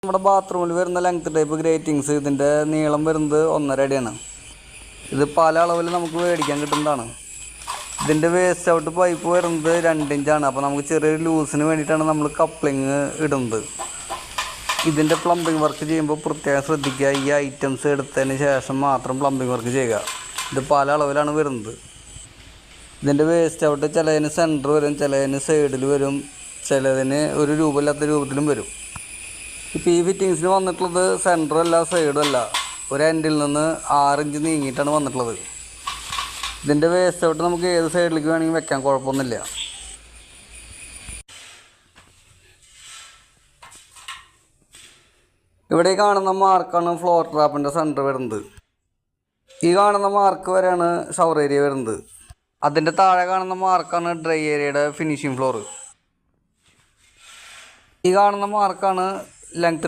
നമ്മുടെ ബാത്റൂമിൽ വരുന്ന ലെങ്ത് ടൈപ്പ് ഗ്രേറ്റിങ്സ് ഇതിൻ്റെ നീളം വരുന്നത് 1.5 അടിയാണ്. ഇത് പല അളവിൽ നമുക്ക് മേടിക്കാൻ കിട്ടുന്നതാണ്. ഇതിൻ്റെ വേസ്റ്റ് ഔട്ട് പൈപ്പ് വരുന്നത് 2 ഇഞ്ചാണ്. അപ്പോൾ നമുക്ക് ചെറിയൊരു ലൂസിന് വേണ്ടിയിട്ടാണ് നമ്മൾ കപ്ലിങ് ഇടുന്നത്. ഇതിൻ്റെ പ്ലംബിംഗ് വർക്ക് ചെയ്യുമ്പോൾ പ്രത്യേകം ശ്രദ്ധിക്കുക, ഈ ഐറ്റംസ് എടുത്തതിന് ശേഷം മാത്രം പ്ലംബിംഗ് വർക്ക് ചെയ്യുക. ഇത് പല അളവിലാണ് വരുന്നത്. ഇതിൻ്റെ വേസ്റ്റ് ഔട്ട് ചിലതിന് സെൻറ്റർ വരും, ചിലതിന് സൈഡിൽ വരും, ചിലതിന് ഒരു രൂപമില്ലാത്ത രൂപത്തിലും വരും. ഇപ്പോൾ ഈ ഫിറ്റിങ്സിന് വന്നിട്ടുള്ളത് സെൻറ്ററും അല്ല സൈഡും അല്ല, ഒരു എൻഡിൽ നിന്ന് 6 ഇഞ്ച് നീങ്ങിയിട്ടാണ് വന്നിട്ടുള്ളത്. ഇതിൻ്റെ വേസ്റ്റ് ഔട്ട് നമുക്ക് ഏത് സൈഡിലേക്ക് വേണമെങ്കിൽ വെക്കാൻ കുഴപ്പമൊന്നുമില്ല. ഇവിടെ കാണുന്ന മാർക്കാണ് ഫ്ലോർ ട്രാപ്പിൻ്റെ സെൻറ്റർ വരുന്നത്. ഈ കാണുന്ന മാർക്ക് വരെയാണ് ഷവർ ഏരിയ വരുന്നത്. അതിൻ്റെ താഴെ കാണുന്ന മാർക്കാണ് ഡ്രൈ ഏരിയയുടെ ഫിനിഷിംഗ് ഫ്ലോർ. ഈ കാണുന്ന മാർക്കാണ് ലെങ്ത്